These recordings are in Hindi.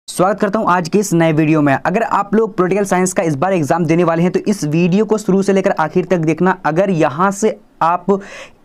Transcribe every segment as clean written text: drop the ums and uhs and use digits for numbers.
स्वागत करता हूं आज के इस नए वीडियो में। अगर आप लोग पॉलिटिकल साइंस का इस बार एग्जाम देने वाले हैं तो इस वीडियो को शुरू से लेकर आखिर तक देखना। अगर यहां से आप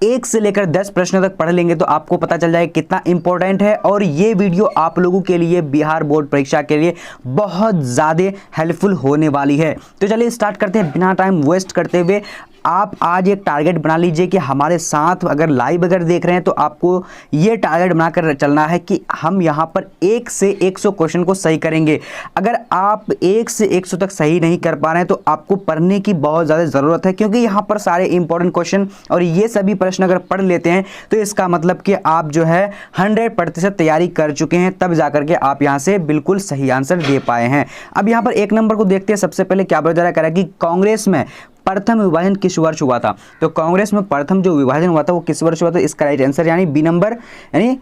1 से लेकर 10 प्रश्नों तक पढ़ लेंगे तो आपको पता चल जाएगा कितना इंपॉर्टेंट है और ये वीडियो आप लोगों के लिए बिहार बोर्ड परीक्षा के लिए बहुत ज़्यादा हेल्पफुल होने वाली है। तो चलिए स्टार्ट करते हैं बिना टाइम वेस्ट करते हुए। आप आज एक टारगेट बना लीजिए कि हमारे साथ अगर लाइव देख रहे हैं तो आपको ये टारगेट बनाकर चलना है कि हम यहाँ पर 1 से 100 क्वेश्चन को सही करेंगे। अगर आप 1 से 100 तक सही नहीं कर पा रहे हैं तो आपको पढ़ने की बहुत ज़्यादा ज़रूरत है, क्योंकि यहाँ पर सारे इंपॉर्टेंट क्वेश्चन और ये सभी प्रश्न अगर पढ़ लेते हैं तो इसका मतलब कि आप जो है 100% तैयारी कर चुके हैं, तब जाकर के आप यहाँ से बिल्कुल सही आंसर दे पाए हैं। अब यहाँ पर 1 नंबर को देखते हैं। सबसे पहले क्या बोला जा रहा है कि कांग्रेस में प्रथम विभाजन किस वर्ष हुआ था। तो कांग्रेस में प्रथम जो विभाजन हुआ था वो किस वर्ष हुआ था। इसका राइट आंसर यानी बी नंबर यानी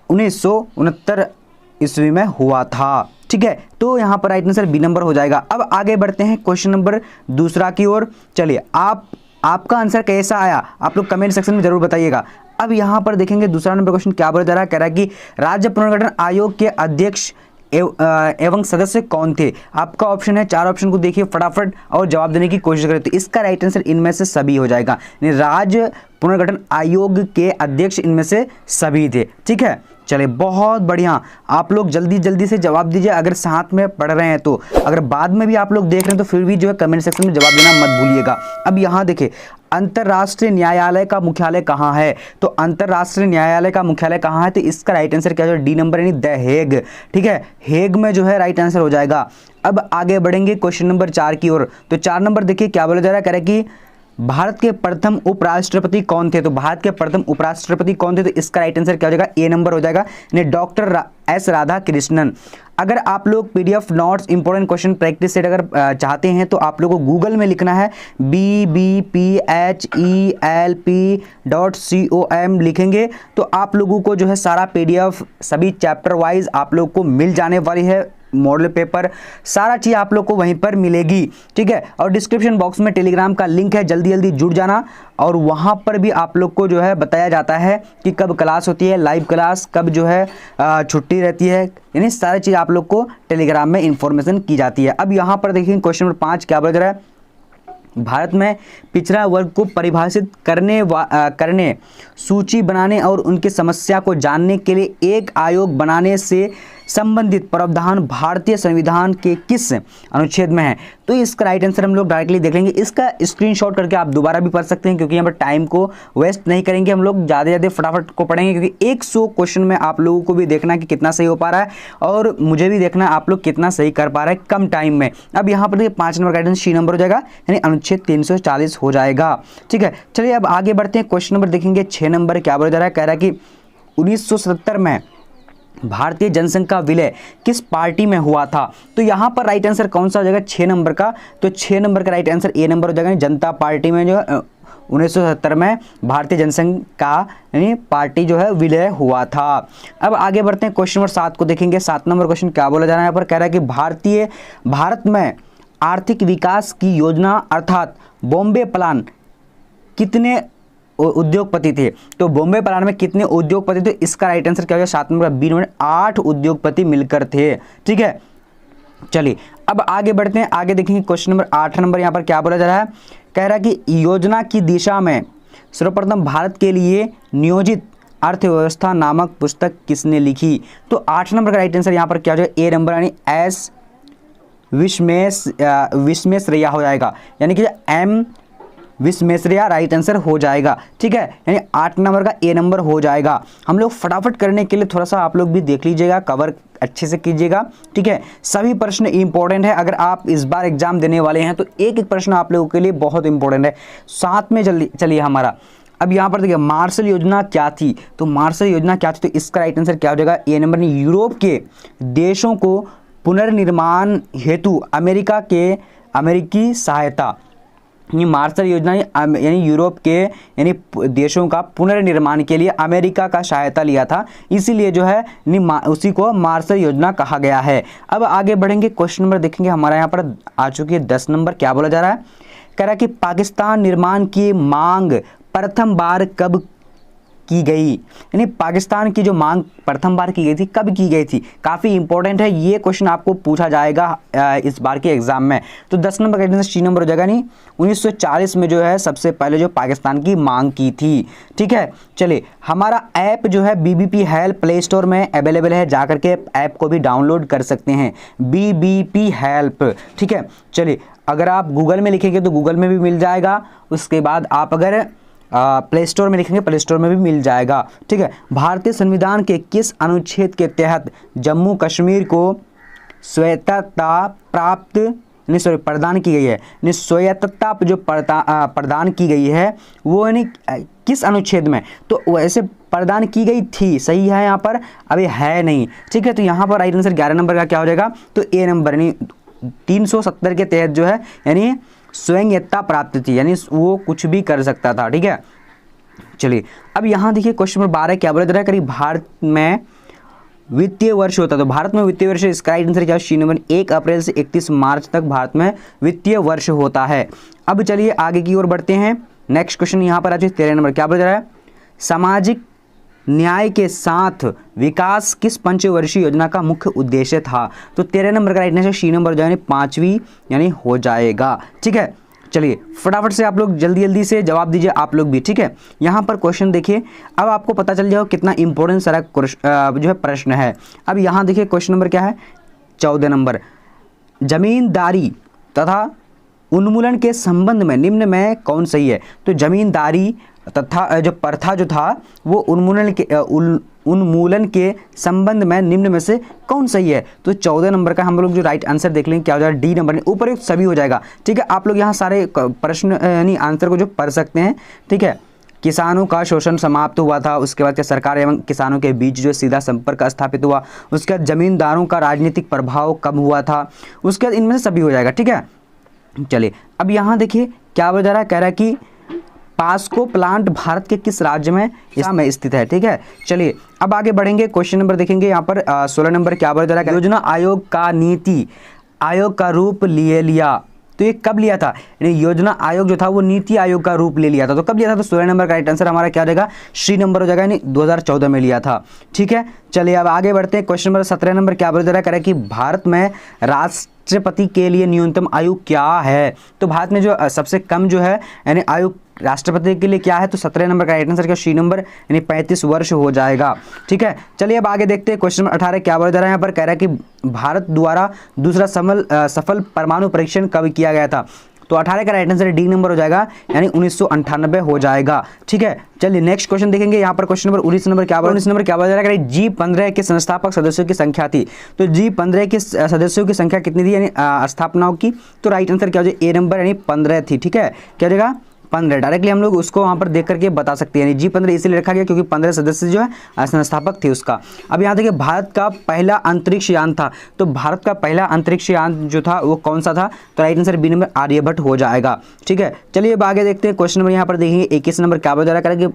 1969 ईस्वी में हुआ था। ठीक है, तो यहाँ पर राइट आंसर बी नंबर हो जाएगा। अब आगे बढ़ते हैं क्वेश्चन नंबर दूसरा की ओर। चलिए आपका आंसर कैसा आया आप लोग कमेंट सेक्शन में जरूर बताइएगा। अब यहाँ पर देखेंगे दूसरा नंबर क्वेश्चन क्या बोला जा रहा है। कह रहा है कि राज्य पुनर्गठन आयोग के अध्यक्ष एवं सदस्य कौन थे। आपका ऑप्शन है, 4 ऑप्शन को देखिए फटाफट और जवाब देने की कोशिश करें। तो इसका राइट आंसर इनमें से सभी हो जाएगा। राज्य पुनर्गठन आयोग के अध्यक्ष इनमें से सभी थे। ठीक है, चलिए बहुत बढ़िया। आप लोग जल्दी से जवाब दीजिए अगर साथ में पढ़ रहे हैं तो। अगर बाद में भी आप लोग देख रहे हैं तो फिर भी जो है कमेंट सेक्शन में जवाब देना मत भूलिएगा। अब यहाँ देखिए अंतर्राष्ट्रीय न्यायालय का मुख्यालय कहाँ है। तो अंतर्राष्ट्रीय न्यायालय का मुख्यालय कहाँ है, तो इसका राइट आंसर क्या है, डी नंबर यानी द हेग। ठीक है, हेग में जो है राइट आंसर हो जाएगा। अब आगे बढ़ेंगे क्वेश्चन नंबर 4 की ओर। तो 4 नंबर देखिए क्या बोला जा रहा है। कह रहा है कि भारत के प्रथम उपराष्ट्रपति कौन थे। तो भारत के प्रथम उपराष्ट्रपति कौन थे, तो इसका राइट आंसर क्या हो जाएगा, ए नंबर हो जाएगा यानी डॉक्टर एस राधाकृष्णन। अगर आप लोग PDF notes important question practice set अगर चाहते हैं तो आप लोगों को गूगल में लिखना है bbphelp.com लिखेंगे तो आप लोगों को जो है सारा पीडीएफ सभी चैप्टर वाइज आप लोग को मिल जाने वाली है। मॉडल पेपर सारा चीज़ आप लोग को वहीं पर मिलेगी। ठीक है, और डिस्क्रिप्शन बॉक्स में टेलीग्राम का लिंक है, जल्दी जुड़ जाना। और वहाँ पर भी आप लोग को जो है बताया जाता है कि कब क्लास होती है, लाइव क्लास कब जो है छुट्टी रहती है, यानी सारी चीज़ आप लोग को टेलीग्राम में इंफॉर्मेशन की जाती है। अब यहाँ पर देखिए क्वेश्चन नंबर 5 क्या बोल रहा है। भारत में पिछड़ा वर्ग को परिभाषित करने सूची बनाने और उनकी समस्या को जानने के लिए एक आयोग बनाने से संबंधित प्रावधान भारतीय संविधान के किस अनुच्छेद में है। तो इसका राइट आंसर हम लोग डायरेक्टली देख लेंगे। इसका स्क्रीनशॉट करके आप दोबारा भी पढ़ सकते हैं, क्योंकि यहाँ पर टाइम को वेस्ट नहीं करेंगे, हम लोग ज़्यादा फटाफट को पढ़ेंगे, क्योंकि 100 क्वेश्चन में आप लोगों को भी देखना कि कितना सही हो पा रहा है और मुझे भी देखना आप लोग कितना सही कर पा रहे हैं कम टाइम में। अब यहाँ पर 5 नंबर का राइट आंसर सी नंबर हो जाएगा यानी अनुच्छेद 340 हो जाएगा। ठीक है, चलिए अब आगे बढ़ते हैं। क्वेश्चन नंबर देखेंगे 6 नंबर क्या बोला जा रहा है। कह रहा है कि 1977 में भारतीय जनसंघ का विलय किस पार्टी में हुआ था। तो यहाँ पर राइट आंसर कौन सा हो जाएगा, 6 नंबर का। तो 6 नंबर का राइट आंसर ए नंबर हो जाएगा, जनता पार्टी में जो 1977 में भारतीय जनसंघ का यानी पार्टी जो है विलय हुआ था। अब आगे बढ़ते हैं क्वेश्चन नंबर 7 को देखेंगे। 7 नंबर क्वेश्चन क्या बोला जा रहा है यहाँ पर। कह रहा है कि भारत में आर्थिक विकास की योजना अर्थात बॉम्बे प्लान कितने उद्योगपति थे। तो बॉम्बे प्लान में कितने उद्योगपति थे, इसका राइट आंसर क्या हो जाएगा, 7 नंबर बी नंबर 8 उद्योगपति मिलकर थे। ठीक है, चलिए अब आगे बढ़ते हैं। आगे देखेंगे क्वेश्चन नंबर 8 नंबर यहाँ पर क्या बोला जा रहा है। कह रहा है कि योजना की दिशा में सर्वप्रथम भारत के लिए नियोजित अर्थव्यवस्था नामक पुस्तक किसने लिखी। तो 8 नंबर का राइट आंसर यहाँ पर क्या हो जाएगा, ए नंबर यानी एस विश्वेश्वरैया हो जाएगा, यानी कि एम विश्वेश्वरैया राइट आंसर हो जाएगा। ठीक है, यानी 8 नंबर का ए नंबर हो जाएगा। हम लोग फटाफट करने के लिए थोड़ा सा आप लोग भी देख लीजिएगा, कवर अच्छे से कीजिएगा। ठीक है, सभी प्रश्न इंपॉर्टेंट है। अगर आप इस बार एग्जाम देने वाले हैं तो एक प्रश्न आप लोगों के लिए बहुत इंपॉर्टेंट है। साथ में जल्दी चलिए हमारा अब यहाँ पर देखिए मार्शल योजना क्या थी। तो मार्शल योजना क्या थी, तो इसका राइट आंसर क्या हो जाएगा, ए नंबर। यूरोप के देशों को पुनर्निर्माण हेतु अमेरिकी सहायता, ये मार्शल योजना यानी यूरोप के यानी देशों का पुनर्निर्माण के लिए अमेरिका का सहायता लिया था, इसीलिए जो है उसी को मार्शल योजना कहा गया है। अब आगे बढ़ेंगे, क्वेश्चन नंबर देखेंगे हमारा यहाँ पर आ चुकी है 10 नंबर क्या बोला जा रहा है। कह रहा है कि पाकिस्तान निर्माण की मांग प्रथम बार कब की गई, यानी पाकिस्तान की जो मांग प्रथम बार की गई थी, कब की गई थी, काफ़ी इंपॉर्टेंट है ये क्वेश्चन, आपको पूछा जाएगा इस बार के एग्जाम में। तो 10 नंबर का सी नंबर हो जाएगा, नहीं 1940 में जो है सबसे पहले जो पाकिस्तान की मांग की थी। ठीक है, चलिए हमारा ऐप जो है BBP हेल्प प्ले स्टोर में अवेलेबल है, जाकर के ऐप को भी डाउनलोड कर सकते हैं, BBP हेल्प। ठीक है, चलिए अगर आप गूगल में लिखेंगे तो गूगल में भी मिल जाएगा, उसके बाद आप अगर प्ले स्टोर में लिखेंगे प्ले स्टोर में भी मिल जाएगा। ठीक है, भारतीय संविधान के किस अनुच्छेद के तहत जम्मू कश्मीर को स्वायत्तता प्राप्त प्रदान की गई है, यानी स्वायत्तता जो प्रदान की गई है वो यानी किस अनुच्छेद में, तो वैसे प्रदान की गई थी, सही है यहाँ पर, अभी है नहीं। ठीक है, तो यहाँ पर राइट आंसर 11 नंबर का क्या हो जाएगा, तो ए नंबर, यानी 370 के तहत जो है यानी स्वायत्तता प्राप्त थी, यानी वो कुछ भी कर सकता था। ठीक है, चलिए अब यहाँ देखिए क्वेश्चन नंबर 12 क्या बोला जा रहा है, करीब भारत में वित्तीय वर्ष होता है, तो भारत में वित्तीय वर्ष, इसका राइट आंसर क्या है, सी नंबर 1 अप्रैल से 31 मार्च तक भारत में वित्तीय वर्ष होता है। अब चलिए आगे की ओर बढ़ते हैं, नेक्स्ट क्वेश्चन यहाँ पर आज 13 नंबर क्या बोला जा रहा है, सामाजिक न्याय के साथ विकास किस पंचवर्षीय योजना का मुख्य उद्देश्य था, तो 13 नंबर का राइट आंसर सी नंबर जो है 5वीं यानी हो जाएगा। ठीक है, चलिए फटाफट से आप लोग जल्दी से जवाब दीजिए आप लोग भी। ठीक है, यहाँ पर क्वेश्चन देखिए, अब आपको पता चल जाओ कितना इंपॉर्टेंट सारा जो है प्रश्न है। अब यहाँ देखिए क्वेश्चन नंबर क्या है, 14 नंबर, जमींदारी तथा उन्मूलन के संबंध में निम्न में कौन सही है, तो जमींदारी तथा जो प्रथा जो था वो उन्मूलन के संबंध में निम्न में से कौन सही है, तो 14 नंबर का हम लोग जो राइट आंसर देख लेंगे क्या हो जाएगा, डी नंबर, ऊपर सभी हो जाएगा। ठीक है, आप लोग यहाँ सारे प्रश्न यानी आंसर को जो पढ़ सकते हैं। ठीक है, किसानों का शोषण समाप्त हुआ था, उसके बाद क्या सरकार एवं किसानों के बीच जो सीधा संपर्क स्थापित हुआ, उसके बाद जमींदारों का राजनीतिक प्रभाव कब हुआ था, उसके बाद इनमें से सभी हो जाएगा। ठीक है, चलिए अब यहाँ देखिए क्या हो जा रहा है, कह रहा है कि पास्को प्लांट भारत के किस राज्य में में स्थित है। ठीक है, चलिए अब आगे बढ़ेंगे, क्वेश्चन नंबर देखेंगे यहाँ पर 16 नंबर क्या बोला जा रहा है, योजना आयोग का नीति आयोग का रूप लिया, तो ये कब लिया था, यानी योजना आयोग जो था वो नीति आयोग का रूप ले लिया था, तो कब लिया था, तो 16 नंबर का राइट आंसर हमारा क्या हो जाएगा, सी नंबर हो जाएगा, यानी 2014 में लिया था। ठीक है, चलिए अब आगे बढ़ते हैं, क्वेश्चन नंबर 17 नंबर क्या बोला जा रहा है, कह रहा है कि भारत में राष्ट्रपति के लिए न्यूनतम आयु क्या है, तो भारत में जो सबसे कम जो है यानी आयु राष्ट्रपति के लिए क्या है, तो 17 नंबर का राइट आंसर क्या, सी नंबर यानी 35 वर्ष हो जाएगा। ठीक है, चलिए अब आगे देखते हैं, क्वेश्चन नंबर 18 क्या बोला जा रहा है, यहाँ पर कह रहा है कि भारत द्वारा दूसरा सफल परमाणु परीक्षण कब किया गया था, तो 18 का राइट आंसर डी नंबर हो जाएगा, यानी 1998 हो जाएगा। ठीक है, चलिए नेक्स्ट क्वेश्चन देखेंगे, यहाँ पर क्वेश्चन नंबर 19 नंबर क्या बोला जा रहा है, G15 के संस्थापक सदस्यों की संख्या थी, तो G15 के सदस्यों की संख्या कितनी थी, यानी स्थापनाओं की, तो राइट आंसर क्या हो जाएगा, ए नंबर यानी 15 थी। ठीक है, क्या हो जाएगा 15, डायरेक्टली हम लोग उसको वहाँ पर देख करके बता सकते हैं, यानी G15 इसलिए रखा गया क्योंकि 15 सदस्य जो है संस्थापक थे उसका। अब यहाँ देखिए भारत का पहला अंतरिक्ष यान था, तो भारत का पहला अंतरिक्ष यान जो था वो कौन सा था, तो right answer B number Aryabhata हो जाएगा। ठीक है, चलिए अब आगे देखते हैं, क्वेश्चन नंबर यहाँ पर देखिए 21 नंबर क्या बोला जा रहा है कि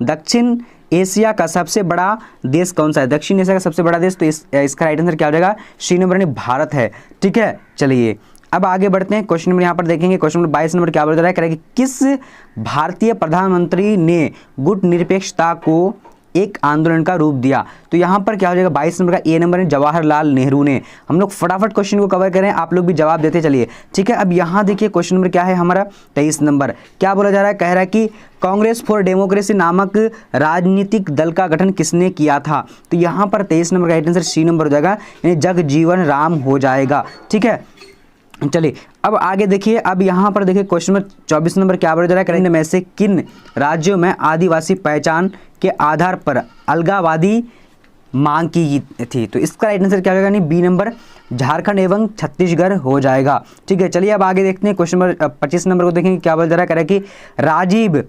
दक्षिण एशिया का सबसे बड़ा देश कौन सा है, दक्षिण एशिया का सबसे बड़ा देश, तो इसका राइट आंसर क्या हो जाएगा, सी नंबर यानी भारत है। ठीक है, चलिए अब आगे बढ़ते हैं, क्वेश्चन नंबर यहाँ पर देखेंगे, क्वेश्चन नंबर 22 नंबर क्या बोला जा रहा है, कह रहा है कि किस भारतीय प्रधानमंत्री ने गुट निरपेक्षता को एक आंदोलन का रूप दिया, तो यहाँ पर क्या हो जाएगा 22 नंबर का ए नंबर है, जवाहरलाल नेहरू ने। हम लोग फटाफट क्वेश्चन को कवर करें, आप लोग भी जवाब देते चलिए। ठीक है, अब यहाँ देखिए क्वेश्चन नंबर क्या है हमारा 23 नंबर क्या बोला जा रहा है, कह रहा है कि कांग्रेस फॉर डेमोक्रेसी नामक राजनीतिक दल का गठन किसने किया था, तो यहाँ पर 23 नंबर का राइट आंसर सी नंबर हो जाएगा, यानी जगजीवन राम हो जाएगा। ठीक है, चलिए अब आगे देखिए, अब यहाँ पर देखिए क्वेश्चन नंबर 24 नंबर क्या बोला जा रहा है, निम्न में से किन राज्यों में आदिवासी पहचान के आधार पर अलगावादी मांग की थी, तो इसका राइट आंसर क्या होगा, यानी बी नंबर झारखंड एवं छत्तीसगढ़ हो जाएगा। ठीक है, चलिए अब आगे देखते हैं, क्वेश्चन नंबर 25 नंबर को देखेंगे क्या बोला जा रहा है, कह रहा है कि राजीव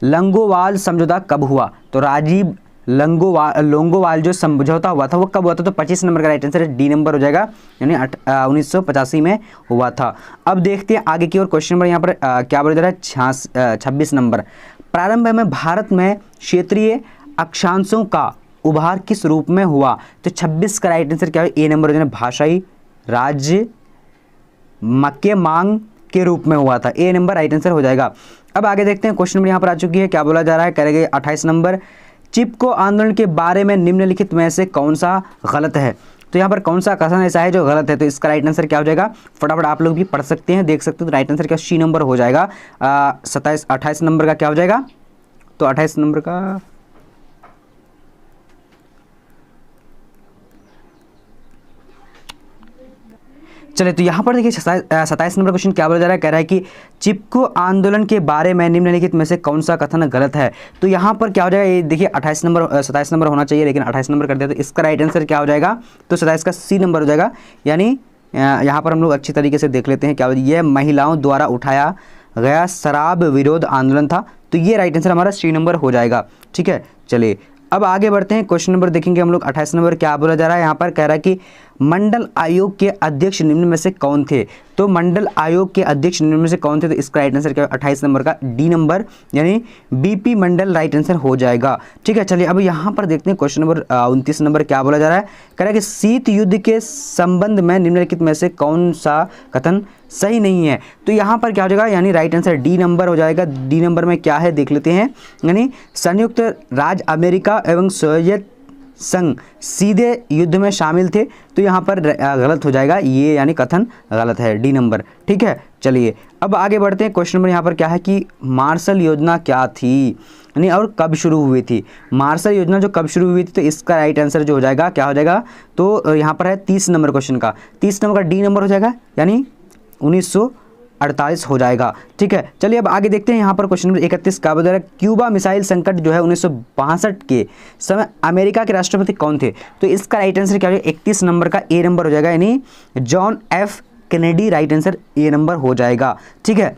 लंगोवाल समझौता कब हुआ, तो राजीव लोंगोवाल जो समझौता हुआ था वो कब हुआ था, तो 25 नंबर का राइट आंसर डी नंबर हो जाएगा, यानी 1985 में हुआ था। अब देखते हैं आगे की ओर, क्वेश्चन नंबर यहाँ पर क्या बोला जा रहा है 26 नंबर, प्रारंभ में भारत में क्षेत्रीय अक्षांशों का उभार किस रूप में हुआ, तो 26 का राइट आंसर क्या है, ए नंबर हो जाएगा, भाषाई राज्य मक्के मांग के रूप में हुआ था, ए नंबर राइट आंसर हो जाएगा। अब आगे देखते हैं, क्वेश्चन नंबर यहाँ पर आ चुकी है, क्या बोला जा रहा है, करेंगे 28 नंबर, चिपको आंदोलन के बारे में निम्नलिखित में से कौन सा गलत है। तो यहाँ पर कौन सा कथन ऐसा है जो गलत है, तो इसका राइट आंसर क्या हो जाएगा, फटाफट आप लोग भी पढ़ सकते हैं, देख सकते हो। तो राइट आंसर क्या सी नंबर हो जाएगा। 28 नंबर का क्या हो जाएगा, तो 28 नंबर का चलिए, तो यहाँ पर देखिए 27 नंबर क्वेश्चन क्या बोला जा रहा है, कह रहा है कि चिपको आंदोलन के बारे में निम्नलिखित में से कौन सा कथन गलत है। तो यहाँ पर क्या हो जाएगा, ये देखिए 27 नंबर होना चाहिए, लेकिन 28 नंबर कर दिया, तो इसका राइट आंसर क्या हो जाएगा, तो 27 का सी नंबर हो जाएगा। यानी यहाँ पर हम लोग अच्छी तरीके से देख लेते हैं क्या, यह महिलाओं द्वारा उठाया गया शराब विरोध आंदोलन था, तो ये राइट आंसर हमारा सी नंबर हो जाएगा। ठीक है, चलिए अब आगे बढ़ते हैं। क्वेश्चन नंबर देखेंगे हम लोग 28 नंबर क्या बोला जा रहा है, यहाँ पर कह रहा है कि मंडल आयोग के अध्यक्ष निम्न में से कौन थे। तो मंडल आयोग के अध्यक्ष निम्न में से कौन थे, तो इसका राइट आंसर क्या है, 28 नंबर का डी नंबर यानी बीपी मंडल राइट आंसर हो जाएगा। ठीक है, चलिए अब यहाँ पर देखते हैं क्वेश्चन नंबर 29 नंबर क्या बोला जा रहा है, कह रहा है कि शीत युद्ध के संबंध में निम्नलिखित में से कौन सा कथन सही नहीं है। तो यहाँ पर क्या हो जाएगा, यानी राइट आंसर डी नंबर हो जाएगा। डी नंबर में क्या है देख लेते हैं, यानी संयुक्त राज्य अमेरिका एवं सोवियत संघ सीधे युद्ध में शामिल थे, तो यहाँ पर गलत हो जाएगा ये, यानी कथन गलत है, डी नंबर। ठीक है, चलिए अब आगे बढ़ते हैं। क्वेश्चन नंबर यहाँ पर क्या है कि मार्शल योजना क्या थी, यानी और कब शुरू हुई थी। मार्शल योजना जो कब शुरू हुई थी, तो इसका राइट आंसर जो हो जाएगा क्या हो जाएगा, तो यहाँ पर है 30 नंबर क्वेश्चन का, 30 नंबर का डी नंबर हो जाएगा, यानी 1948 हो जाएगा। ठीक है, चलिए अब आगे देखते हैं। यहाँ पर क्वेश्चन नंबर 31 का बता रहा है क्यूबा मिसाइल संकट जो है 1962 के समय अमेरिका के राष्ट्रपति कौन थे। तो इसका राइट आंसर क्या हो जाएगा, 31 नंबर का ए नंबर हो जाएगा, यानी John F Kennedy right answer A number हो जाएगा। ठीक है,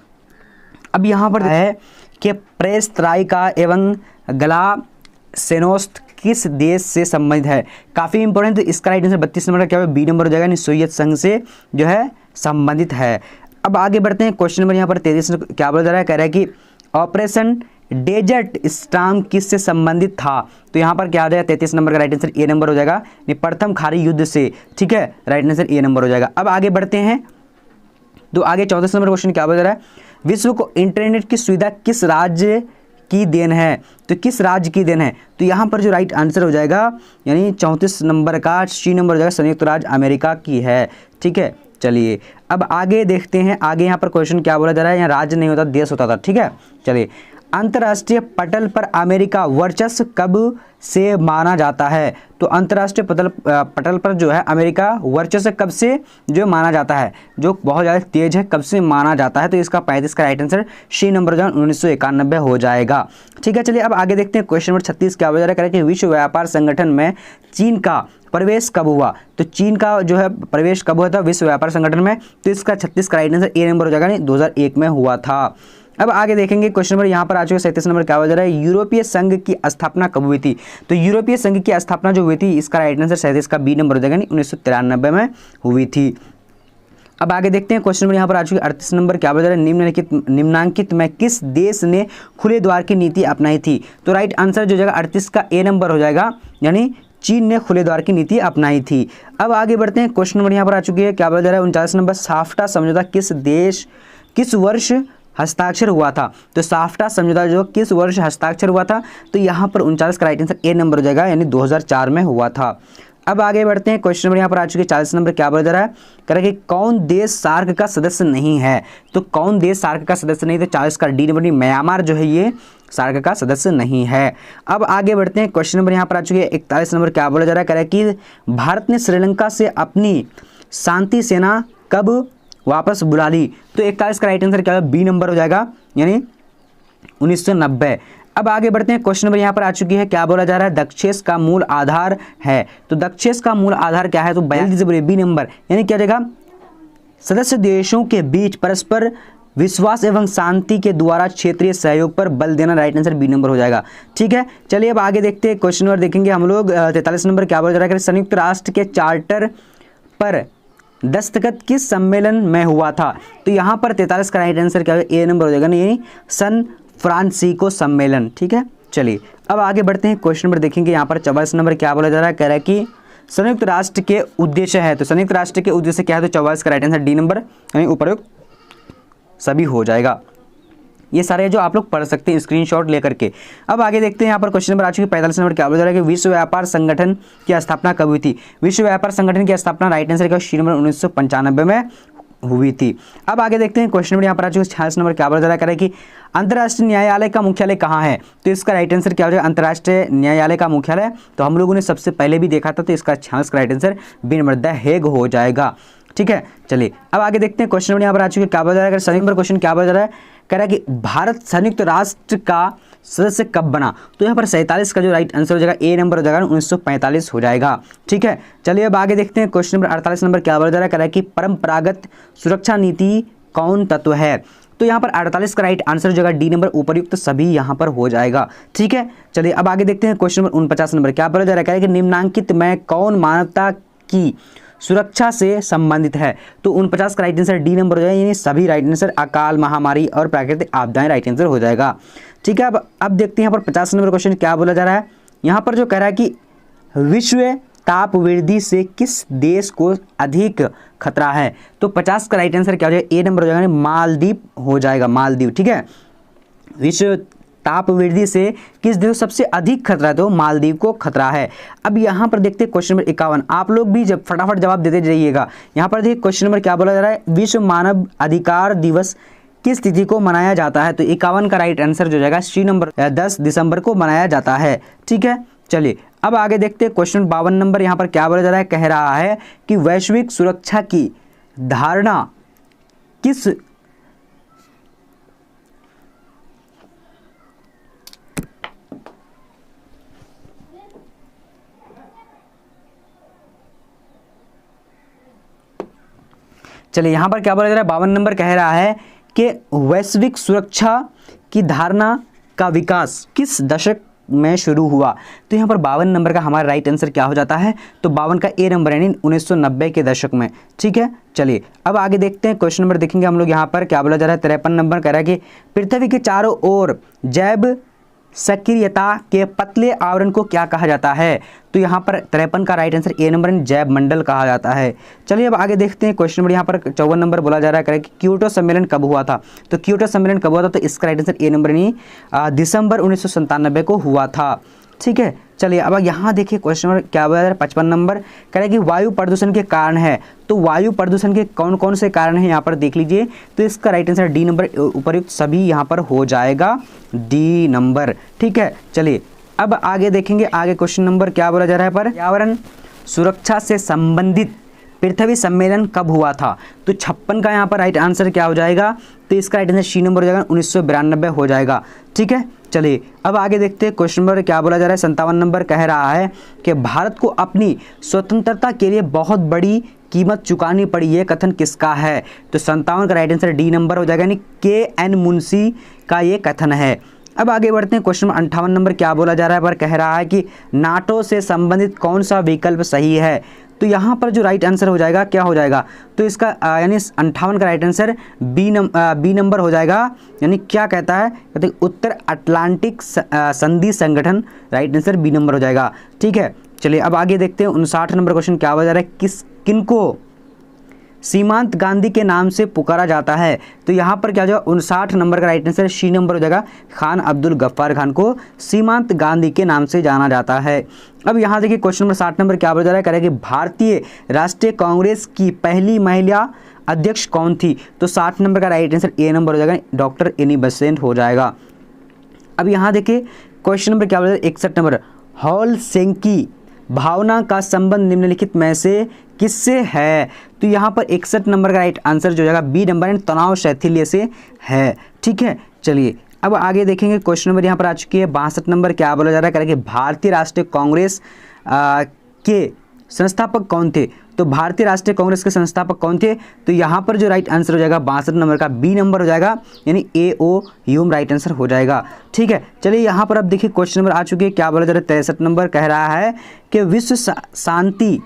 अब यहाँ पर है कि पेरेस्ट्राइका एवं ग्लासेनोस्त किस देश से संबंधित है, काफ़ी इंपॉर्टेंट। तो इसका राइट आंसर 32 नंबर का क्या है, बी नंबर हो जाएगा, यानी सोवियत संघ से जो है संबंधित है। अब आगे बढ़ते हैं। क्वेश्चन नंबर यहाँ पर 33 क्या बोला जा रहा है, कह रहा है कि ऑपरेशन डेजर्ट स्टार्म किससे संबंधित था। तो यहाँ पर क्या आ जाएगा, 33 नंबर का राइट आंसर ए नंबर हो जाएगा, प्रथम खाड़ी युद्ध से। ठीक है, राइट आंसर ए नंबर हो जाएगा। अब आगे बढ़ते हैं, तो आगे 34 नंबर क्वेश्चन क्या बोला जा रहा है, विश्व को इंटरनेट की सुविधा किस राज्य की देन है। तो किस राज्य की देन है, तो यहाँ पर जो राइट आंसर हो जाएगा, यानी 34 नंबर का सी नंबर हो जाएगा, संयुक्त राज्य अमेरिका की है। ठीक है, चलिए अब आगे देखते हैं। आगे यहाँ पर क्वेश्चन क्या बोला जा रहा है, यहाँ राज्य नहीं होता देश होता था। ठीक है, चलिए अंतर्राष्ट्रीय पटल पर अमेरिका वर्चस्व कब से माना जाता है। तो अंतर्राष्ट्रीय पटल पर जो है अमेरिका वर्चस्व कब से जो माना जाता है, जो बहुत ज़्यादा तेज है, कब से माना जाता है। तो इसका 35 का राइट आंसर सी नंबर जो 1991 हो जाएगा। ठीक है, चलिए अब आगे देखते हैं। क्वेश्चन नंबर 36 क्या बोला जा रहा है, कि विश्व व्यापार संगठन में चीन का प्रवेश कब हुआ। तो चीन का जो है प्रवेश कब हुआ था विश्व व्यापार संगठन में, तो इसका 36 का राइट आंसर ए नंबर हो जाएगा, यानी 2001 में हुआ था। अब आगे देखेंगे। क्वेश्चन नंबर यहाँ पर आ चुके 37 नंबर क्या हो जा रहा है, यूरोपीय संघ की स्थापना कब हुई थी। तो यूरोपीय संघ की स्थापना जो हुई थी, इसका राइट आंसर 37 का बी नंबर हो जाएगा, 1993 में हुई थी। अब आगे देखते हैं। क्वेश्चन नंबर यहाँ पर आ चुके 38 नंबर क्या बता रहा है, निम्नांकित में किस देश ने खुले द्वार की नीति अपनाई थी। तो राइट आंसर जो जाएगा 38 का ए नंबर हो जाएगा, यानी चीन ने खुले द्वार की नीति अपनाई थी। अब आगे बढ़ते हैं। क्वेश्चन नंबर यहाँ पर आ चुकी है क्या बता रहा है 39 नंबर, साफ्टा समझौता किस वर्ष हस्ताक्षर हुआ था। तो साफ्टा समझौता जो किस वर्ष हस्ताक्षर हुआ था, तो यहाँ पर 39 का राइट आंसर ए नंबर हो जाएगा, यानी 2004 में हुआ था। अब आगे बढ़ते हैं। क्वेश्चन नंबर यहाँ पर आ चुके 40 नंबर क्या बोला जा रहा है, कह रहा है कि कौन देश सार्क का सदस्य नहीं है। तो कौन देश सार्क का सदस्य नहीं, तो 40 का डी नंबर, म्यांमार जो है ये सार्क का सदस्य नहीं है। अब आगे बढ़ते हैं। क्वेश्चन नंबर यहाँ पर आ चुके 41 नंबर क्या बोला जा रहा है, कह रहा है कि भारत ने श्रीलंका से अपनी शांति सेना कब वापस बुला ली। तो 41 का राइट आंसर क्या है, बी नंबर हो जाएगा, यानी 1990। अब आगे बढ़ते हैं। क्वेश्चन नंबर यहाँ पर आ चुकी है क्या बोला जा रहा है, दक्षेस का मूल आधार है। तो दक्षेस का मूल आधार क्या है, तो 42 बी नंबर, यानी क्या जाएगा, सदस्य देशों के बीच परस्पर विश्वास एवं शांति के द्वारा क्षेत्रीय सहयोग पर बल देना। राइट आंसर बी नंबर हो जाएगा। ठीक है, चलिए अब आगे देखते हैं। क्वेश्चन नंबर देखेंगे हम लोग 43 नंबर क्या बोला जा रहा है, संयुक्त राष्ट्र के चार्टर पर दस्तखत किस सम्मेलन में हुआ था। तो यहाँ पर 43 का राइट आंसर क्या है, ए नंबर हो जाएगा, यानी सन फ्रांसिस्को सम्मेलन। ठीक है, चलिए अब आगे बढ़ते हैं। क्वेश्चन नंबर देखेंगे यहाँ पर 44 नंबर क्या बोला जा रहा है, कह रहा है कि संयुक्त राष्ट्र के उद्देश्य है। तो संयुक्त राष्ट्र के उद्देश्य क्या है, तो 44 का राइट आंसर डी नंबर, यानी उपयुक्त सभी हो जाएगा। ये सारे जो आप लोग पढ़ सकते हैं स्क्रीनशॉट लेकर के। अब आगे देखते हैं यहाँ पर क्वेश्चन नंबर आ चुकी 45 नंबर क्या बोला जा रहा है कि विश्व व्यापार संगठन की स्थापना कब हुई थी। विश्व व्यापार संगठन की स्थापना राइट आंसर क्या सी नंबर 1995 में हुई थी। अब आगे देखते हैं क्वेश्चन नंबर यहाँ पर आ चुके 46 नंबर क्या बोला जा रहा है कि अंतर्राष्ट्रीय न्यायालय का मुख्यालय कहाँ है। तो इसका राइट आंसर क्या हो जाएगा अंतर्राष्ट्रीय न्यायालय का मुख्यालय, तो हम लोगों ने सबसे पहले भी देखा था, तो इसका 46 का right answer B number the Hague हो जाएगा। ठीक है, चलिए अब आगे देखते हैं क्वेश्चन नंबर यहाँ पर आ चुके क्या बोला जा रहा है। संयुक्त नंबर क्वेश्चन क्या बोला जा रहा है, कह रहा है कि भारत संयुक्त राष्ट्र का सदस्य कब बना। तो यहाँ पर 47 का जो राइट आंसर हो जाएगा ए नंबर हो जाएगा 1945 हो जाएगा। ठीक है, चलिए अब आगे देखते हैं क्वेश्चन नंबर 48 नंबर क्या बोला जा रहा है, कह रहा है कि परंपरागत सुरक्षा नीति कौन तत्व है। तो यहाँ पर 48 का राइट आंसर हो जाएगा डी नंबर उपरयुक्त सभी यहाँ पर हो जाएगा। ठीक है, चलिए अब आगे देखते हैं क्वेश्चन नंबर 49 नंबर क्या बोला जा रहा है, कह रहा है कि निम्नांकित में कौन मानवता की सुरक्षा से संबंधित है। तो 49 का राइट आंसर डी नंबर हो जाएगा, यानी सभी राइट आंसर अकाल महामारी और प्राकृतिक आपदाएं राइट आंसर हो जाएगा। ठीक है, अब देखते हैं यहाँ पर 50 नंबर क्वेश्चन क्या बोला जा रहा है। यहाँ पर जो कह रहा है कि विश्व ताप वृद्धि से किस देश को अधिक खतरा है। तो 50 का राइट आंसर क्या हो जाएगा ए नंबर हो जाएगा मालदीव हो जाएगा, मालदीव। ठीक है, विश्व ताप वृद्धि से किस देश को सबसे अधिक खतरा है, तो मालदीव को खतरा है। अब यहाँ पर देखते हैं क्वेश्चन नंबर 51, आप लोग भी जब फटाफट जवाब देते जाइएगा। यहाँ पर देखिए क्वेश्चन नंबर क्या बोला जा रहा है, विश्व मानव अधिकार दिवस किस तिथि को मनाया जाता है। तो 51 का राइट आंसर जो जाएगा सी नंबर 10 दिसंबर को मनाया जाता है। ठीक है, चलिए अब आगे देखते हैं क्वेश्चन 52 नंबर यहाँ पर क्या बोला जा रहा है, कह रहा है कि वैश्विक सुरक्षा की धारणा किस चलिए यहाँ पर क्या बोला जा रहा है 52 नंबर कह रहा है कि वैश्विक सुरक्षा की धारणा का विकास किस दशक में शुरू हुआ। तो यहाँ पर 52 नंबर का हमारा राइट आंसर क्या हो जाता है, तो 52 का ए नंबर यानी 1990 के दशक में। ठीक है, चलिए अब आगे देखते हैं क्वेश्चन नंबर देखेंगे हम लोग। यहाँ पर क्या बोला जा रहा है 53 नंबर कह रहा है कि पृथ्वी के चारों ओर जैव सक्रियता के पतले आवरण को क्या कहा जाता है। तो यहाँ पर 53 का राइट आंसर ए नंबर जैव मंडल कहा जाता है। चलिए अब आगे देखते हैं क्वेश्चन नंबर यहाँ पर 54 नंबर बोला जा रहा है कि क्योटो सम्मेलन कब हुआ था। तो क्योटो सम्मेलन कब हुआ था, तो इसका राइट आंसर ए नंबर यानी दिसंबर 1997 को हुआ था। ठीक है, चलिए अब यहाँ देखिए क्वेश्चन नंबर क्या बोला जा रहा है 55 नंबर कह रहा है कि वायु प्रदूषण के कारण है। तो वायु प्रदूषण के कौन कौन से कारण हैं यहाँ पर देख लीजिए। तो इसका राइट आंसर डी नंबर उपयुक्त सभी यहाँ पर हो जाएगा, डी नंबर। ठीक है, चलिए अब आगे देखेंगे। आगे क्वेश्चन नंबर क्या बोला जा रहा है पर पर्यावरण सुरक्षा से संबंधित पृथ्वी सम्मेलन कब हुआ था। तो 56 का यहाँ पर राइट आंसर क्या हो जाएगा, तो इसका राइट आंसर सी नंबर हो जाएगा 1992 हो जाएगा। ठीक है, चलिए अब आगे देखते हैं क्वेश्चन नंबर क्या बोला जा रहा है 57 नंबर कह रहा है कि भारत को अपनी स्वतंत्रता के लिए बहुत बड़ी कीमत चुकानी पड़ी, ये कथन किसका है। तो 57 का राइट आंसर डी नंबर हो जाएगा, यानी के एन मुंशी का ये कथन है। अब आगे बढ़ते हैं क्वेश्चन नंबर 58 नंबर क्या बोला जा रहा है पर कह रहा है कि नाटो से संबंधित कौन सा विकल्प सही है। तो यहाँ पर जो राइट आंसर हो जाएगा क्या हो जाएगा, तो इसका यानी 58 का राइट आंसर बी नंबर हो जाएगा। यानी क्या कहता है, कहते हैं उत्तर अटलांटिक संधि संगठन, राइट आंसर बी नंबर हो जाएगा। ठीक है, चलिए अब आगे देखते हैं 59 नंबर क्वेश्चन क्या बोला जा रहा है, किनको सीमांत गांधी के नाम से पुकारा जाता है। तो यहाँ पर क्या हो जाएगा 59 नंबर का राइट आंसर सी नंबर हो जाएगा, खान अब्दुल गफ्फार खान को सीमांत गांधी के नाम से जाना जाता है। अब यहाँ देखिए क्वेश्चन नंबर 60 नंबर क्या बोला जा रहा है, कह रहा है कि भारतीय राष्ट्रीय कांग्रेस की पहली महिला अध्यक्ष कौन थी। तो 60 नंबर का राइट आंसर ए नंबर हो जाएगा, डॉक्टर एनी बेसेंट हो जाएगा। अब यहाँ देखिए क्वेश्चन नंबर क्या बोला जा रहा है 61 नंबर, हेलसिंकी भावना का संबंध निम्नलिखित में से किससे है। तो यहाँ पर 61 नंबर का राइट आंसर जो जाएगा बी नंबर एंड तनाव शैथिल्य से है। ठीक है, चलिए अब आगे देखेंगे क्वेश्चन नंबर यहाँ पर आ चुकी है 62 नंबर क्या बोला जा रहा है कि भारतीय राष्ट्रीय कांग्रेस के संस्थापक कौन थे। तो भारतीय राष्ट्रीय कांग्रेस के संस्थापक कौन थे, तो यहाँ पर जो राइट आंसर हो जाएगा 62 नंबर का बी नंबर हो जाएगा, यानी ए ओ ह्यूम राइट आंसर हो जाएगा। ठीक है, चलिए यहाँ पर अब देखिए क्वेश्चन नंबर आ चुकी है क्या बोला जा रहा है 63 नंबर कह रहा है कि विश्व शांति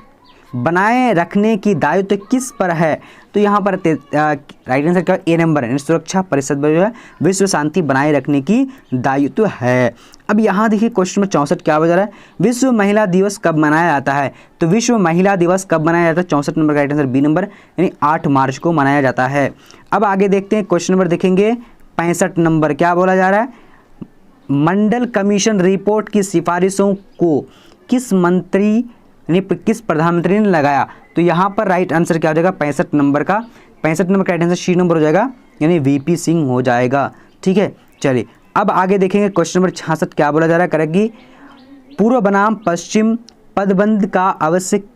बनाए रखने की दायित्व किस पर है। तो यहाँ पर राइट आंसर क्या ए नंबर है, सुरक्षा परिषद पर जो है विश्व शांति बनाए रखने की दायित्व है। अब यहाँ देखिए क्वेश्चन नंबर 64 क्या बता रहा है, विश्व महिला दिवस कब मनाया जाता है। तो विश्व महिला दिवस कब मनाया जाता है, 64 नंबर का राइट आंसर बी नंबर, यानी 8 मार्च को मनाया जाता है। अब आगे देखते हैं क्वेश्चन नंबर देखेंगे 65 नंबर क्या बोला जा रहा है, मंडल कमीशन रिपोर्ट की सिफारिशों को किस मंत्री ने, किस प्रधानमंत्री ने लगाया। तो यहाँ पर राइट आंसर क्या हो जाएगा 65 नंबर का, 65 नंबर का राइट आंसर सी नंबर हो जाएगा, यानी वीपी सिंह हो जाएगा। ठीक है, चलिए अब आगे देखेंगे क्वेश्चन नंबर 66 क्या बोला जा रहा है, करेक्ट पूर्व बनाम पश्चिम पदबंध का आवश्यक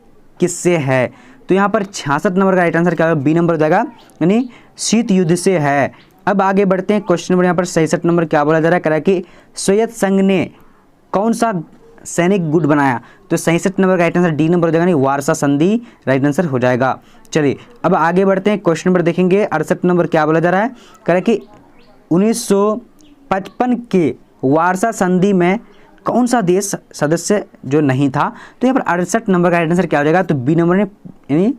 किससे है। तो यहाँ पर 66 नंबर का राइट आंसर क्या होगा, बी नंबर हो जाएगा, यानी शीत युद्ध से है। अब आगे बढ़ते हैं क्वेश्चन नंबर यहाँ पर 66 नंबर क्या बोला जा रहा है, करेक्ट कि सोवियत संघ ने कौन सा सैनिक गुट बनाया। तो 66 नंबर का राइट आंसर डी नंबर हो जाएगा, यानी वारसा संधि राइट आंसर हो जाएगा। चलिए अब आगे बढ़ते हैं क्वेश्चन नंबर देखेंगे 68 नंबर क्या बोला जा रहा है, करेक्ट कि 1955 के वारसा संधि में कौन सा देश सदस्य जो नहीं था। तो यहाँ पर 68 नंबर का राइट आंसर क्या हो जाएगा, तो बी नंबर ने, यानी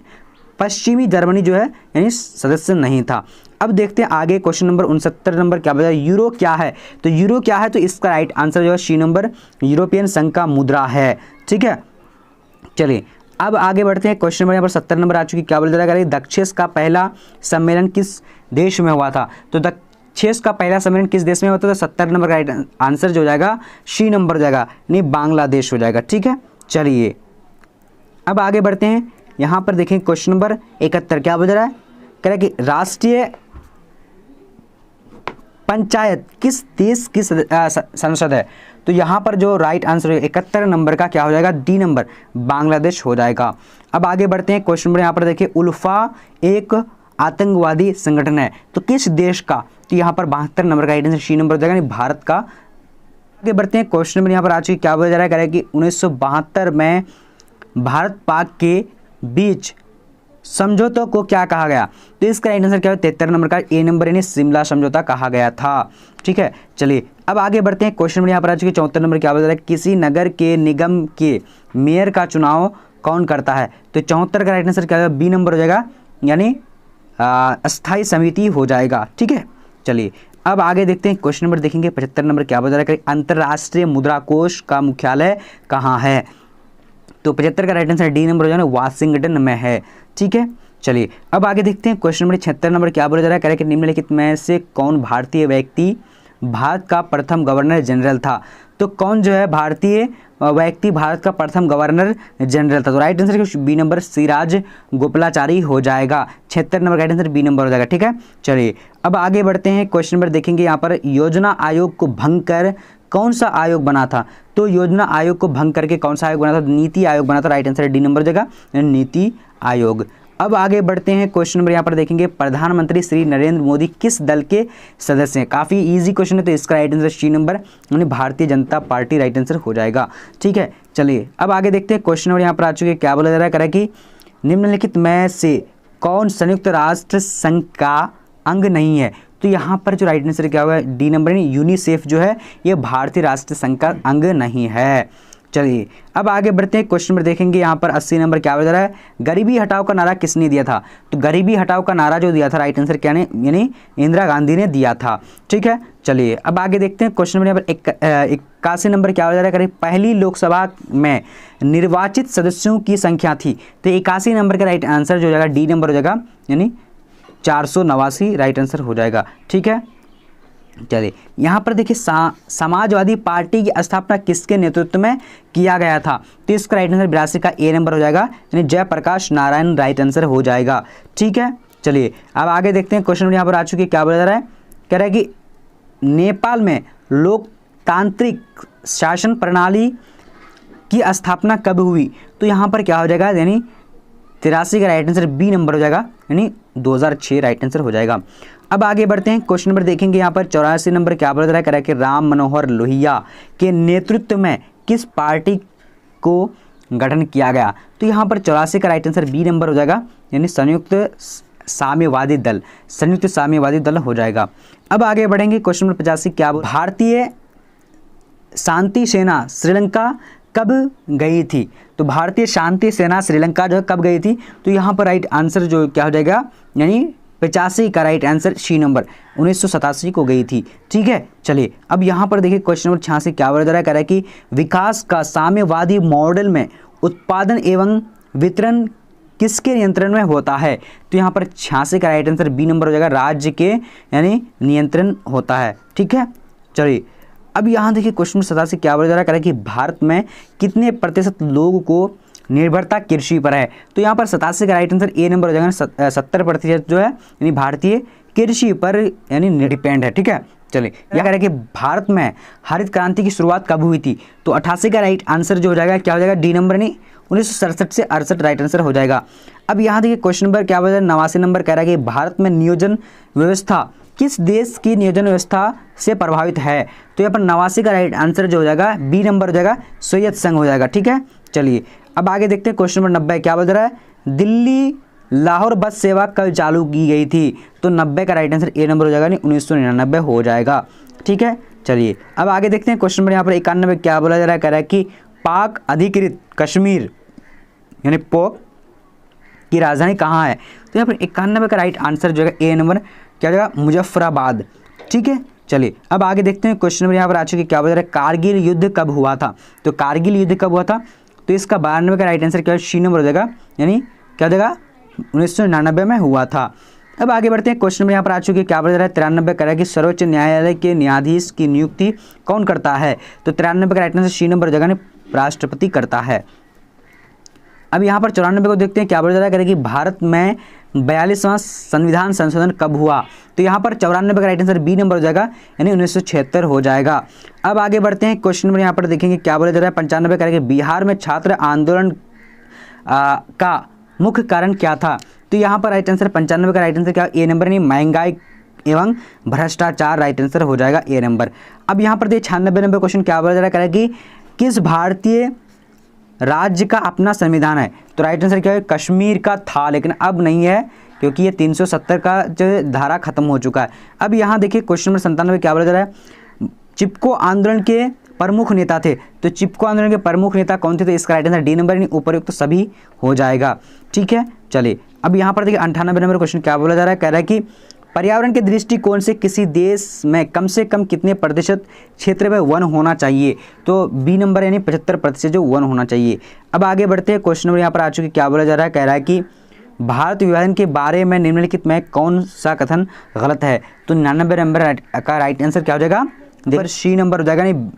पश्चिमी जर्मनी जो है यानी सदस्य नहीं था। अब देखते हैं आगे क्वेश्चन नंबर 69 नंबर क्या बताया, यूरो क्या है। तो यूरो क्या है, तो इसका राइट आंसर जो है सी नंबर, यूरोपियन संघ का मुद्रा है। ठीक है, चलिए अब आगे बढ़ते हैं क्वेश्चन नंबर यहाँ पर 70 नंबर आ चुकी, क्या बोला जा रहा है, दक्षेस का पहला सम्मेलन किस देश में हुआ था। तो दक्षेस का पहला सम्मेलन किस देश में हुआ था, तो 70 नंबर का राइट आंसर जो हो जाएगा सी नंबर हो जाएगा, यानी बांग्लादेश हो जाएगा। ठीक है, चलिए अब आगे बढ़ते हैं, यहाँ पर देखें क्वेश्चन नंबर 71 क्या बोल रहा है, कह रहा है कि राष्ट्रीय पंचायत किस देश की संसद है। तो यहाँ पर जो राइट आंसर है 71 नंबर का क्या हो जाएगा, डी नंबर, बांग्लादेश हो जाएगा। अब आगे बढ़ते हैं क्वेश्चन नंबर यहाँ पर देखिए, उल्फा एक आतंकवादी संगठन है तो किस देश का। तो यहाँ पर 72 नंबर का राइट आंसर सी नंबर हो जाएगा, यानी भारत का। आगे बढ़ते हैं क्वेश्चन नंबर यहाँ पर आ चुकी, क्या बोला जा रहा है, कह रहा है कि 1972 में भारत पाक के बीच समझौतों को क्या कहा गया। तो इसका राइट आंसर क्या है, 73 नंबर का ए नंबर, यानी शिमला समझौता कहा गया था। ठीक है, चलिए अब आगे बढ़ते हैं क्वेश्चन नंबर यहाँ पर आ चुकी 74 नंबर क्या बोला जा रहा है, किसी नगर के निगम के मेयर का चुनाव कौन करता है। तो 74 का राइट आंसर क्या है, बी नंबर हो जाएगा, यानी अस्थायी समिति हो जाएगा। ठीक है, चलिए अब आगे देखते हैं क्वेश्चन नंबर देखेंगे 75 नंबर क्या बोला जा रहा है, अंतर्राष्ट्रीय मुद्रा कोष का मुख्यालय कहाँ है। तो 75 का राइट आंसर डी नंबर हो जाएगा, वाशिंगटन में है। ठीक है, चलिए अब आगे देखते हैं क्वेश्चन नंबर 76 नंबर क्या बोला जा रहा है, कह रहा है कि निम्नलिखित में से कौन भारतीय व्यक्ति भारत का प्रथम गवर्नर जनरल था। तो कौन जो है भारतीय व्यक्ति भारत का प्रथम गवर्नर जनरल था। तो right answer B number, Siraj Gopalachari हो जाएगा। 76 नंबर का राइट आंसर बी नंबर हो जाएगा। ठीक है, चलिए अब आगे बढ़ते हैं क्वेश्चन नंबर देखेंगे, यहाँ पर योजना आयोग को भंग कर कौन सा आयोग बना था। तो योजना आयोग को भंग करके कौन सा आयोग बना था, नीति आयोग बना था। राइट आंसर डी नंबर हो जाएगा, नीति आयोग। अब आगे बढ़ते हैं क्वेश्चन नंबर यहाँ पर देखेंगे, प्रधानमंत्री श्री नरेंद्र मोदी किस दल के सदस्य हैं। काफ़ी इजी क्वेश्चन है, तो इसका राइट आंसर सी नंबर, यानी Bharatiya Janata party right answer हो जाएगा। ठीक है, चलिए अब आगे देखते हैं क्वेश्चन नंबर यहाँ पर आ चुके, क्या बोला जा रहा है, कह कि निम्नलिखित में से कौन संयुक्त राष्ट्र संघ का अंग नहीं है। तो यहाँ पर जो राइट आंसर क्या होगा, डी नंबर, यूनिसेफ जो है ये भारतीय राष्ट्र संघ का अंग नहीं है। चलिए अब आगे बढ़ते हैं क्वेश्चन नंबर देखेंगे, यहाँ पर 80 नंबर क्या बता रहा है, गरीबी हटाओ का नारा किसने दिया था। तो गरीबी हटाओ का नारा जो दिया था राइट आंसर क्या ने, यानी इंदिरा गांधी ने दिया था। ठीक है, चलिए अब आगे देखते हैं क्वेश्चन नंबर यहाँ पर 81 नंबर क्या बता रहा है, पहली लोकसभा में निर्वाचित सदस्यों की संख्या थी। तो 81 नंबर का राइट आंसर जो हो जाएगा डी नंबर हो जाएगा, यानी 489 राइट आंसर हो जाएगा। ठीक है, चलिए यहाँ पर देखिए समाजवादी पार्टी की स्थापना किसके नेतृत्व में किया गया था। तो इसका राइट आंसर 82 का ए नंबर हो जाएगा, यानी जयप्रकाश नारायण राइट आंसर हो जाएगा। ठीक है, चलिए अब आगे देखते हैं क्वेश्चन यहाँ पर आ चुकी है, क्या बोला जा रहा है, कह रहा है कि नेपाल में लोकतांत्रिक शासन प्रणाली की स्थापना कब हुई। तो यहाँ पर क्या हो जाएगा, यानी 83 का राइट आंसर बी नंबर हो जाएगा, यानी 2006 राइट आंसर हो जाएगा। अब आगे बढ़ते हैं क्वेश्चन नंबर देखेंगे, यहाँ पर 84 नंबर क्या बोल रहा है, कह रहा है कि राम मनोहर लोहिया के नेतृत्व में किस पार्टी को गठन किया गया। तो यहाँ पर 84 का राइट आंसर बी नंबर हो जाएगा, यानी संयुक्त साम्यवादी दल, संयुक्त साम्यवादी दल हो जाएगा। अब आगे बढ़ेंगे क्वेश्चन नंबर 85 क्या, भारतीय शांति सेना श्रीलंका कब गई थी। तो भारतीय शांति सेना श्रीलंका जो है कब गई थी। तो यहाँ पर राइट आंसर जो क्या हो जाएगा, यानी 85 का राइट आंसर सी नंबर, 1987 को गई थी। ठीक है, चलिए अब यहाँ पर देखिए क्वेश्चन नंबर 86 क्या बोला जा रहा है, कह रहा है कि विकास का साम्यवादी मॉडल में उत्पादन एवं वितरण किसके नियंत्रण में होता है? तो यहाँ पर 86 का राइट आंसर बी नंबर हो जाएगा, राज्य के यानी नियंत्रण होता है। ठीक है, चलिए अब यहाँ देखिए क्वेश्चन 87 क्या बोला जा रहा है कि भारत में कितने प्रतिशत लोगों को निर्भरता कृषि पर है? तो यहाँ पर 87 का राइट आंसर ए नंबर हो जाएगा, 70% जो है यानी भारतीय कृषि पर यानी डिपेंड है। ठीक है, चलिए यह कह रहे हैं कि भारत में हरित क्रांति की शुरुआत कब हुई थी? तो 88 का राइट आंसर जो हो जाएगा क्या हो जाएगा, डी नंबर यानी 1967 से 68 राइट आंसर हो जाएगा। अब यहाँ देखिए क्वेश्चन नंबर क्या बोला जाए, 89 नंबर कह रहा है कि भारत में नियोजन व्यवस्था किस देश की नियोजन व्यवस्था से प्रभावित है? तो यहाँ पर 89 का राइट आंसर जो हो जाएगा बी नंबर हो जाएगा, सोवियत संघ हो जाएगा। ठीक है, चलिए अब आगे देखते हैं क्वेश्चन नंबर 90 क्या बोल रहा है, दिल्ली लाहौर बस सेवा कब चालू की गई थी? तो 90 का राइट आंसर ए नंबर हो जाएगा, 1999 हो जाएगा। ठीक है, चलिए अब आगे देखते हैं क्वेश्चन नंबर यहाँ पर 91 क्या बोला जा रहा है, कह रहा है कि पाक अधिकृत कश्मीर यानी पोक की राजधानी कहाँ है? तो यहाँ पर 91 का राइट आंसर जो है ए नंबर क्या हो जाएगा, मुजफ्फराबाद। ठीक है, चलिए अब आगे देखते हैं क्वेश्चन नंबर यहाँ पर आ चुके क्या बोल रहा है, कारगिल युद्ध कब हुआ था? तो कारगिल युद्ध कब हुआ था? तो इसका 92 का राइट आंसर क्या सी नंबर हो जाएगा, यानी क्या हो जाएगा, 1999 में हुआ था। अब आगे बढ़ते हैं क्वेश्चन नंबर यहाँ पर आ चुके क्या बोल रहा है, 93 कह रहा है कि सर्वोच्च न्यायालय के न्यायाधीश की नियुक्ति कौन करता है? तो 93 का राइट आंसर सी नंबर हो जाएगा, राष्ट्रपति करता है। अब यहाँ पर 94 को देखते हैं क्या बोला जा रहा है कि भारत में 42वां संविधान संशोधन कब हुआ? तो यहाँ पर 94 का राइट आंसर बी नंबर हो जाएगा, यानी 1976 हो जाएगा। अब आगे बढ़ते हैं क्वेश्चन नंबर यहाँ पर देखेंगे क्या बोला जा रहा है, 95 कह रहा है कि बिहार में छात्र आंदोलन का मुख्य कारण क्या था? तो यहाँ पर राइट आंसर 95 का राइट आंसर क्या, ए नंबर, यानी महंगाई एवं भ्रष्टाचार राइट आंसर हो जाएगा, ए नंबर। अब यहाँ पर देखिए 96 नंबर क्वेश्चन क्या बोला जा रहा है कि किस भारतीय राज्य का अपना संविधान है? तो राइट आंसर क्या है, कश्मीर का था, लेकिन अब नहीं है क्योंकि ये 370 का जो धारा खत्म हो चुका है। अब यहाँ देखिए क्वेश्चन नंबर 97 क्या बोला जा रहा है, चिपको आंदोलन के प्रमुख नेता थे। तो चिपको आंदोलन के प्रमुख नेता कौन थे? तो इसका राइट आंसर डी नंबर, यानी उपयुक्त तो सभी हो जाएगा। ठीक है, चलिए अब यहाँ पर देखिए 98 नंबर क्वेश्चन क्या बोला जा रहा है, कह रहा है कि पर्यावरण के दृष्टिकोण से किसी देश में कम से कम कितने प्रतिशत क्षेत्र में वन होना चाहिए? तो बी नंबर, यानी 75% जो वन होना चाहिए। अब आगे बढ़ते हैं क्वेश्चन नंबर यहाँ पर आ चुके क्या बोला जा रहा है, कह रहा है कि भारत विभाजन के बारे में निम्नलिखित में कौन सा कथन गलत है? तो 99 नंबर का राइट आंसर क्या हो जाएगा, देखिए सी नंबर हो जाएगा, यानी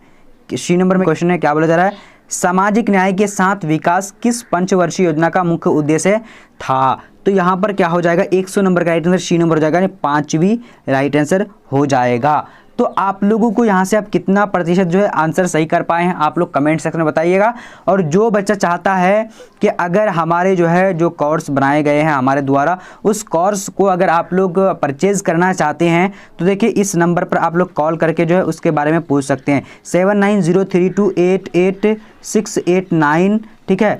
सी नंबर में क्वेश्चन है क्या बोला जा रहा है, सामाजिक न्याय के साथ विकास किस पंचवर्षीय योजना का मुख्य उद्देश्य था? तो यहाँ पर क्या हो जाएगा, 100 नंबर का राइट आंसर सी नंबर हो जाएगा, यानी 5वीं राइट आंसर हो जाएगा। तो आप लोगों को यहाँ से आप कितना प्रतिशत जो है आंसर सही कर पाए हैं आप लोग कमेंट सेक्शन में बताइएगा। और जो बच्चा चाहता है कि अगर हमारे जो है जो कोर्स बनाए गए हैं हमारे द्वारा, उस कोर्स को अगर आप लोग परचेज़ करना चाहते हैं तो देखिए इस नंबर पर आप लोग कॉल करके जो है उसके बारे में पूछ सकते हैं, 7903288689। ठीक है,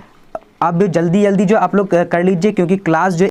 अब जल्दी जो आप लोग कर लीजिए क्योंकि क्लास जो